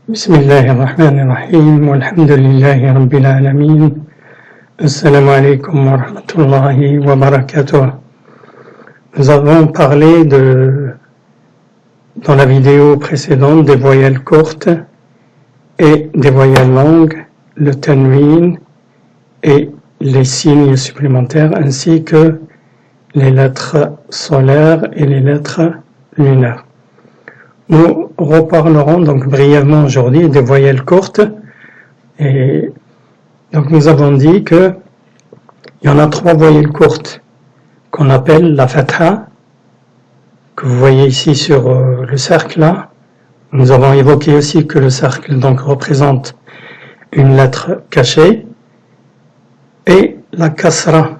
بسم الله الرحمن الرحيم والحمد لله رب العالمين. Assalamu alaikum wa rahmatullahi wa barakatuh. Nous avons parlé dans la vidéo précédente des voyelles courtes et des voyelles longues, le tanwin et les signes supplémentaires ainsi que les lettres solaires et les lettres lunaires. Nous reparlerons donc brièvement aujourd'hui des voyelles courtes et donc nous avons dit que il y en a 3 voyelles courtes qu'on appelle la fatha, que vous voyez ici sur le cercle là. Nous avons évoqué aussi que le cercle donc représente une lettre cachée, et la kasra,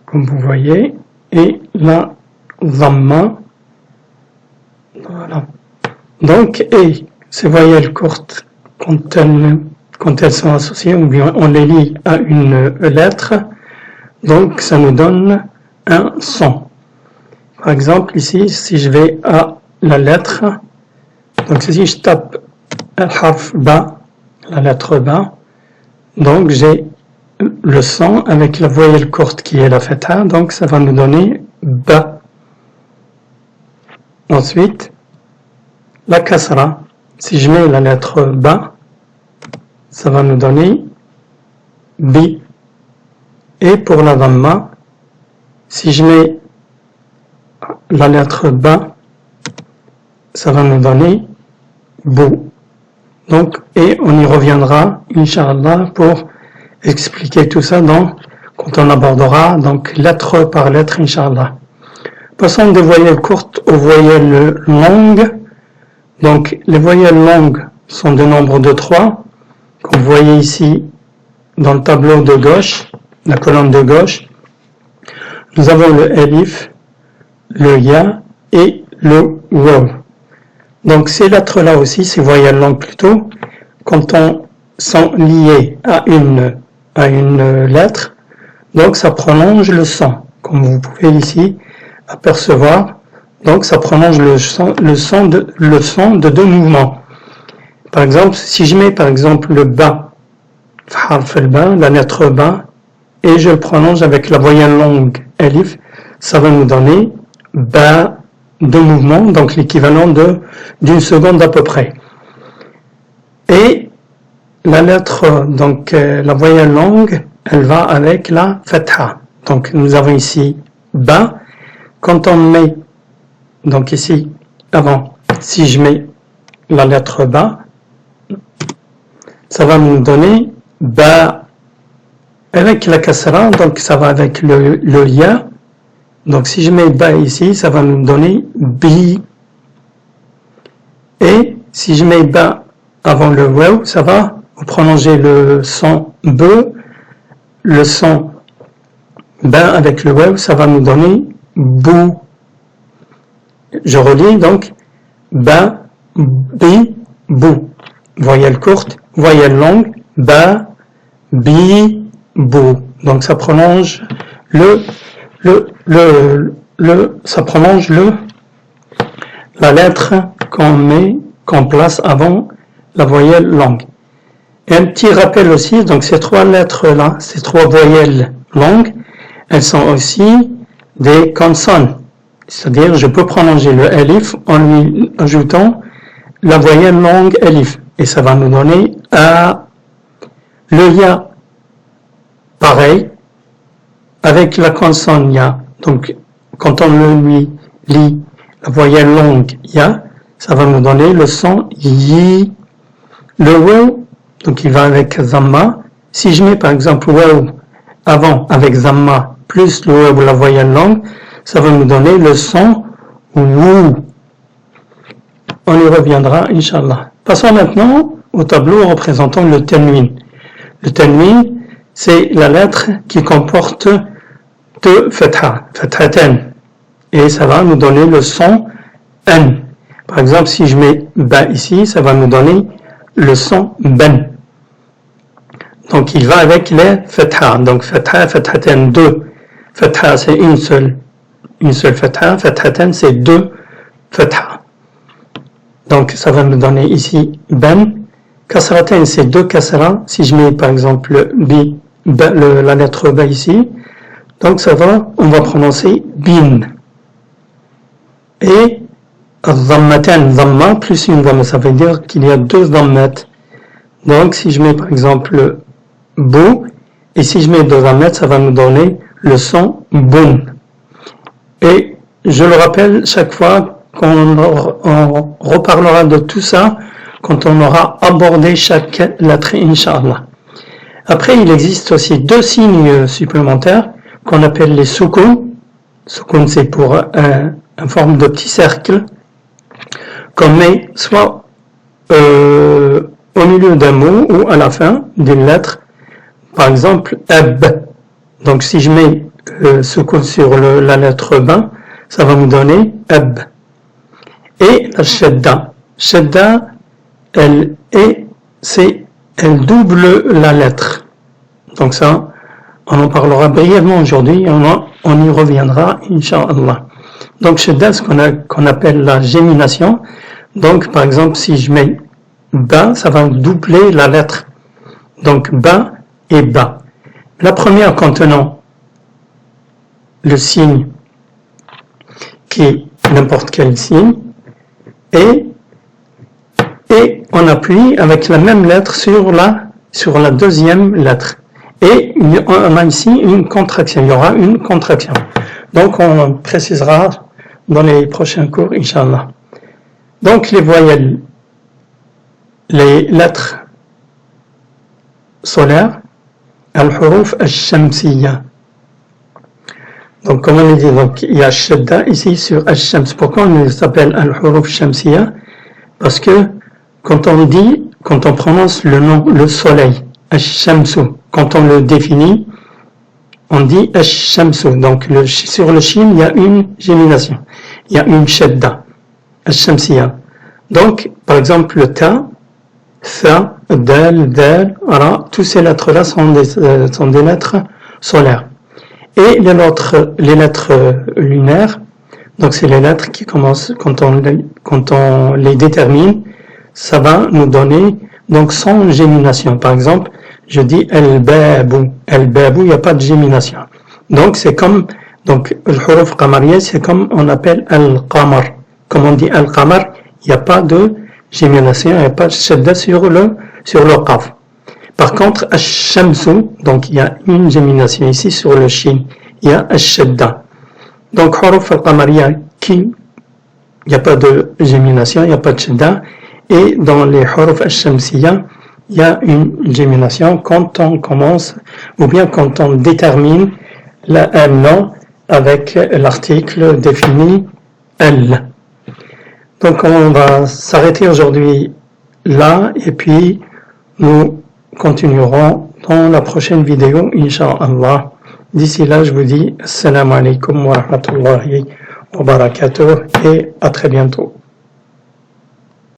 comme vous voyez, et la dhamma. Voilà. Donc, et ces voyelles courtes, quand elles sont associées, ou bien on les lit à une lettre, donc ça nous donne un son. Par exemple, ici, si je vais à la lettre, donc si je tape al-harf ba, la lettre ba, donc j'ai le son avec la voyelle courte qui est la fatha, donc ça va nous donner ba. Ensuite, la kasra, si je mets la lettre ba, ça va nous donner bi. Et pour la dhamma, si je mets la lettre ba, ça va nous donner bou. Donc, et on y reviendra, Inch'Allah, pour expliquer tout ça quand on abordera, donc lettre par lettre, Inch'Allah. Passons des voyelles courtes aux voyelles longues. Donc, les voyelles longues sont de nombre de 3. Comme vous voyez ici, dans le tableau de gauche, la colonne de gauche, nous avons le alif, le ya et le waw. Donc, ces lettres-là aussi, ces voyelles longues plutôt, quand on sont liées à une lettre, donc ça prolonge le son, comme vous pouvez ici apercevoir. Donc ça prolonge le son de 2 mouvements. Par exemple, si je mets par exemple le ba, la lettre ba, et je le prolonge avec la voyelle longue alif, ça va nous donner ba, 2 mouvements, donc l'équivalent d'une seconde à peu près. Et la lettre, donc la voyelle longue, elle va avec la fatha. Donc nous avons ici ba. Quand on met, donc ici, avant, si je mets la lettre ba, ça va nous donner ba avec la kasra, donc ça va avec le ya. Donc si je mets ba ici, ça va nous donner bi. Et si je mets ba avant le waw, ça va prolonger le son b, le son ba avec le waw, ça va nous donner bou. Je relis donc ba, bi, bou. Voyelle courte, voyelle longue, ba, bi, bou. Donc ça prolonge ça prolonge la lettre qu'on place avant la voyelle longue. Et un petit rappel aussi, donc ces 3 lettres-là, ces 3 voyelles longues, elles sont aussi des consonnes. C'est-à-dire, je peux prolonger le alif en lui ajoutant la voyelle longue alif. Et ça va nous donner a. Le ya, pareil, avec la consonne ya. Donc, quand on lui lit la voyelle longue ya, ça va nous donner le son yi. Le waw, donc il va avec zamma. Si je mets par exemple waw avant avec zamma plus le waw, la voyelle longue, ça va nous donner le son wou. On y reviendra, Inch'Allah. Passons maintenant au tableau représentant le tanwin. Le tanwin, c'est la lettre qui comporte 2 fathatan. Et ça va nous donner le son an. Par exemple, si je mets ba ici, ça va nous donner le son ben. Donc il va avec les fatha. Donc fatha, fathatan 2. Fatha c'est une seule fatha, fathatan c'est 2 fatha. Donc ça va me donner ici ben. Kasratain, c'est 2 kasra. Si je mets par exemple la lettre ba ici, donc on va prononcer bin. Et dhammatan, dhamma plus une dhamma, ça veut dire qu'il y a 2 dhammat. Donc si je mets par exemple bou, et si je mets 2 dhammat, ça va me donner le son bun. Et je le rappelle chaque fois qu'on reparlera de tout ça quand on aura abordé chaque lettre, Inch'Allah. Après, il existe aussi 2 signes supplémentaires qu'on appelle les soukoun. Soukoun, c'est pour une forme de petit cercle qu'on met soit au milieu d'un mot ou à la fin d'une lettre. Par exemple, ab. Donc, si je mets soukoun sur la lettre ba, ça va me donner ab. Et la shadda. Shadda, elle double la lettre. Donc ça, on en parlera brièvement aujourd'hui, on y reviendra, Inch'Allah. Donc shadda, ce qu'on appelle la gémination. Donc par exemple, si je mets ba, ça va doubler la lettre. Donc ba et ba. La première contenant le signe qui est n'importe quel signe, et on appuie avec la même lettre sur la deuxième lettre. Et on a ici une contraction, il y aura une contraction. Donc on précisera dans les prochains cours, Inch'Allah. Donc les voyelles, les lettres solaires, al-huruf al-shamsiyya. Donc comme on a dit, donc, il y a shadda ici sur al-shams. Pourquoi on s'appelle al-huruf al-shamsiyya? Parce que quand on prononce le nom, le soleil, al-shamsu, quand on le définit, on dit al-shamsu. Donc sur le shin, il y a une gémination, il y a une shadda, al-shamsiyya. Donc, par exemple, le ta, tha, dal, dal, ra, toutes ces lettres-là sont des lettres solaires. Et les lettres lunaires, donc c'est les lettres qui commencent, quand on les détermine, ça va nous donner donc sans gémination. Par exemple, je dis al-babu, il n'y a pas de gémination. Donc c'est comme, donc le huruf qamariya, c'est comme on appelle al-qamar. Comme on dit al-qamar, il n'y a pas de gémination, il n'y a pas de shadda sur le qaf. Par contre, ash-shamsu, donc il y a une gémination ici sur le shin, il y a ash-shadda. Donc huruf al-qamariya, il n'y a pas de gémination, il n'y a pas de shadda. Et dans les huruf al-shamsiyya, il y a une gémination quand on commence, ou bien quand on détermine un nom avec l'article défini al. Donc on va s'arrêter aujourd'hui là, et puis nous continuerons dans la prochaine vidéo, Inch'Allah. D'ici là, je vous dis Assalamu alaikum wa rahmatullahi wa barakatuh et à très bientôt.